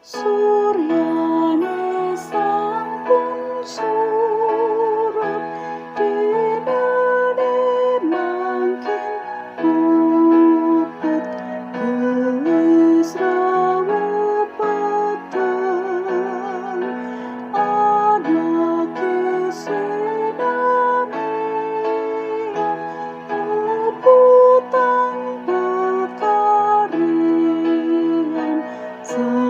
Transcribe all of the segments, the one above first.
Suryane sampun surup dinane mangkin mupet gelis rawuh peteng ana kesinamian rebutan pekarian saliang tusana.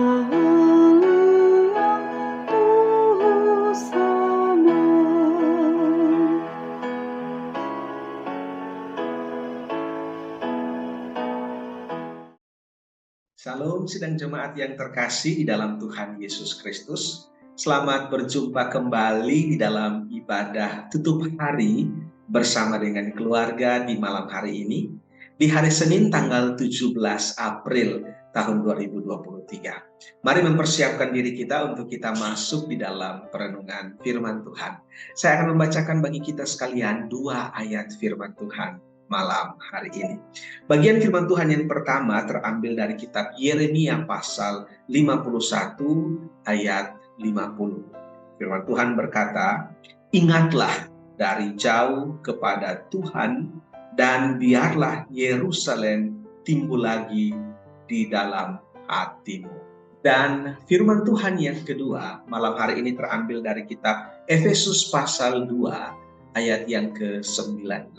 Salam sidang jemaat yang terkasih di dalam Tuhan Yesus Kristus. Selamat berjumpa kembali di dalam ibadah tutup hari bersama dengan keluarga di malam hari ini. Di hari Senin tanggal 17 April tahun 2023. Mari mempersiapkan diri kita untuk kita masuk di dalam perenungan firman Tuhan. Saya akan membacakan bagi kita sekalian 2 ayat firman Tuhan malam hari ini. Bagian firman Tuhan yang pertama terambil dari kitab Yeremia pasal 51 ayat 50. Firman Tuhan berkata, "Ingatlah dari jauh kepada Tuhan dan biarlah Yerusalem timbul lagi di dalam hatimu." Dan firman Tuhan yang kedua malam hari ini terambil dari kitab Efesus pasal 2 ayat yang ke-19.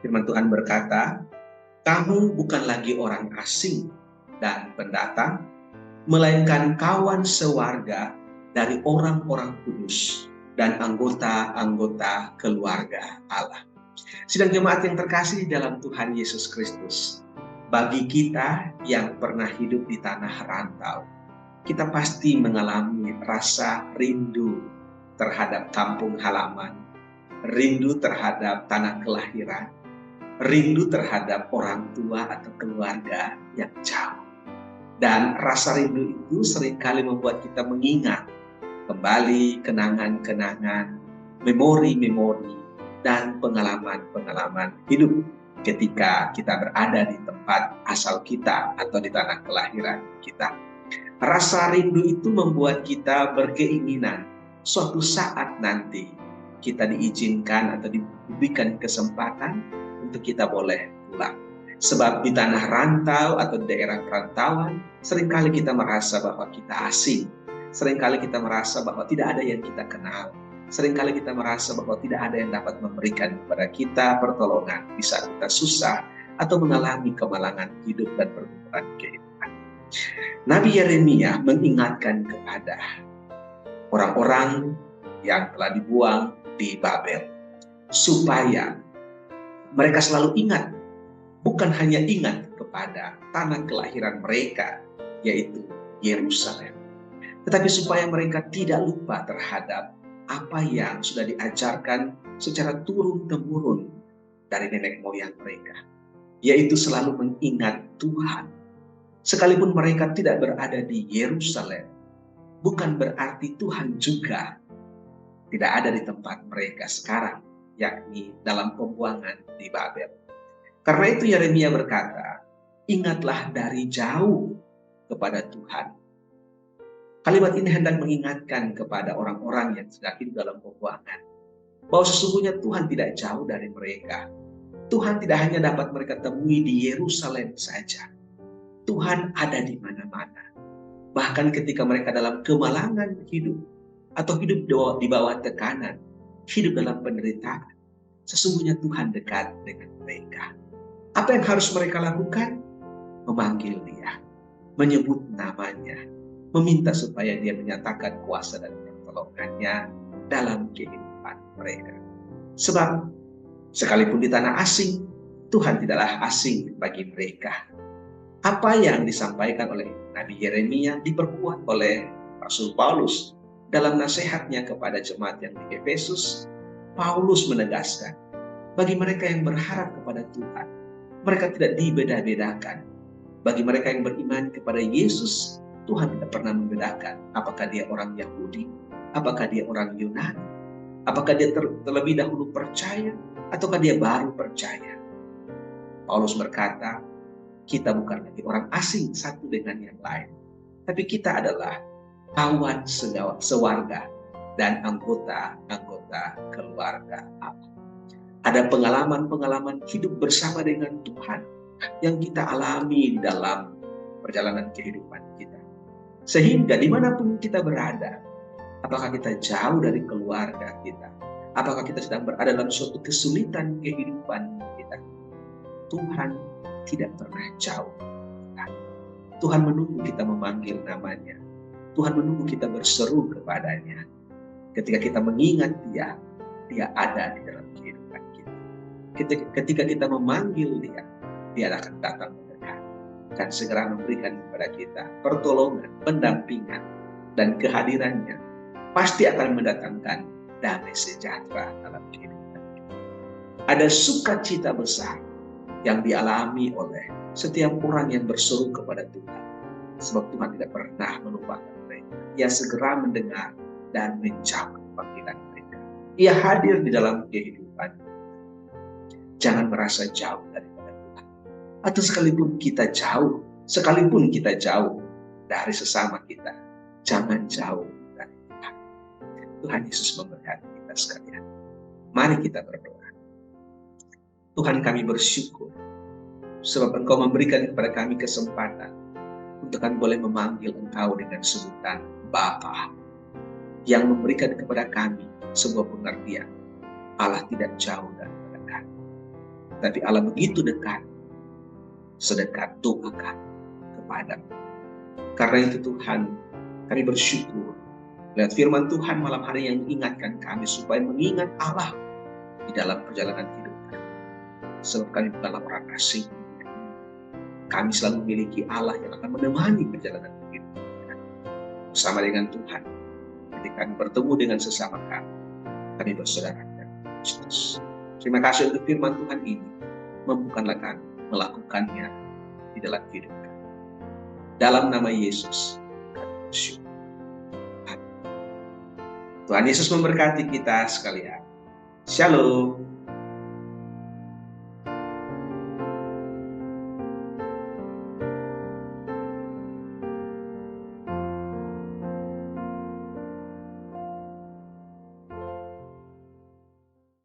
Firman Tuhan berkata, "Kamu bukan lagi orang asing dan pendatang, melainkan kawan sewarga dari orang-orang kudus dan anggota-anggota keluarga Allah." Sidang jemaat yang terkasih di dalam Tuhan Yesus Kristus, bagi kita yang pernah hidup di tanah rantau, kita pasti mengalami rasa rindu terhadap kampung halaman, rindu terhadap tanah kelahiran, rindu terhadap orang tua atau keluarga yang jauh. Dan rasa rindu itu seringkali membuat kita mengingat kembali kenangan-kenangan, memori-memori, dan pengalaman-pengalaman hidup ketika kita berada di tempat asal kita atau di tanah kelahiran kita. Rasa rindu itu membuat kita berkeinginan suatu saat nanti kita diizinkan atau diberikan kesempatan untuk kita boleh pulang. Sebab di tanah rantau atau daerah perantauan, seringkali kita merasa bahwa kita asing. Seringkali kita merasa bahwa tidak ada yang kita kenal. Seringkali kita merasa bahwa tidak ada yang dapat memberikan kepada kita pertolongan di saat kita susah atau mengalami kemalangan hidup dan pergumulan kehidupan. Nabi Yeremia mengingatkan kepada orang-orang yang telah dibuang di Babel, supaya mereka selalu ingat, bukan hanya ingat kepada tanah kelahiran mereka, yaitu Yerusalem, tetapi supaya mereka tidak lupa terhadap apa yang sudah diajarkan secara turun-temurun dari nenek moyang mereka, yaitu selalu mengingat Tuhan. Sekalipun mereka tidak berada di Yerusalem, bukan berarti Tuhan juga tidak ada di tempat mereka sekarang, yakni dalam pembuangan di Babel. Karena itu Yeremia berkata, "Ingatlah dari jauh kepada Tuhan." Kalimat ini hendak mengingatkan kepada orang-orang yang sedang hidup dalam pembuangan, bahwa sesungguhnya Tuhan tidak jauh dari mereka. Tuhan tidak hanya dapat mereka temui di Yerusalem saja. Tuhan ada di mana-mana. Bahkan ketika mereka dalam kemalangan hidup, atau hidup di bawah tekanan, hidup dalam penderitaan, sesungguhnya Tuhan dekat dengan mereka. Apa yang harus mereka lakukan? Memanggil Dia, menyebut namanya, meminta supaya Dia menyatakan kuasa dan pertolongannya dalam kehidupan mereka. Sebab sekalipun di tanah asing, Tuhan tidaklah asing bagi mereka. Apa yang disampaikan oleh Nabi Yeremia diperkuat oleh Rasul Paulus dalam nasihatnya kepada jemaat yang di Efesus. Paulus menegaskan, bagi mereka yang berharap kepada Tuhan, mereka tidak dibeda-bedakan. Bagi mereka yang beriman kepada Yesus, Tuhan tidak pernah membedakan apakah dia orang Yahudi, apakah dia orang Yunani, apakah dia terlebih dahulu percaya, ataukah dia baru percaya. Paulus berkata, kita bukan lagi orang asing satu dengan yang lain, tapi kita adalah kawan sewarga dan anggota-anggota keluarga Allah. Ada pengalaman-pengalaman hidup bersama dengan Tuhan yang kita alami di dalam perjalanan kehidupan kita. Sehingga dimanapun kita berada, apakah kita jauh dari keluarga kita, apakah kita sedang berada dalam suatu kesulitan kehidupan kita, Tuhan tidak pernah jauh. Tuhan menunggu kita memanggil namanya. Tuhan menunggu kita berseru kepadanya. Ketika kita mengingat Dia, Dia ada di dalam kehidupan kita. Ketika kita memanggil Dia, Dia akan datang mendekat dan segera memberikan kepada kita pertolongan, pendampingan, dan kehadirannya pasti akan mendatangkan damai sejahtera dalam kehidupan kita. Ada sukacita besar yang dialami oleh setiap orang yang berseru kepada Tuhan. Sebab Tuhan tidak pernah melupakan mereka. Ia segera mendengar dan menjawab panggilan mereka. Ia hadir di dalam kehidupan. Jangan merasa jauh daripada Tuhan. Atau sekalipun kita jauh dari sesama kita, jangan jauh dari Tuhan. Tuhan Yesus memberkati kita sekalian. Mari kita berdoa. Tuhan, kami bersyukur sebab Engkau memberikan kepada kami kesempatan untuk kami boleh memanggil Engkau dengan sebutan Bapa, yang memberikan kepada kami sebuah pengertian. Allah tidak jauh daripada kami, tapi Allah begitu dekat, sedekat doa kami kepadamu. Karena itu Tuhan, kami bersyukur lihat firman Tuhan malam hari yang mengingatkan kami supaya mengingat Allah di dalam perjalanan hidup kami. Sebab kami bukanlah orang asing. Kami selalu memiliki Allah yang akan menemani perjalanan hidup kita. Bersama dengan Tuhan, ketika kami bertemu dengan sesama kami bersaudara dengan Kristus. Terima kasih untuk firman Tuhan ini. Mampukanlah kami melakukannya di dalam hidup kami. Dalam nama Yesus, kami bersyukur. Tuhan Yesus memberkati kita sekalian. Shalom.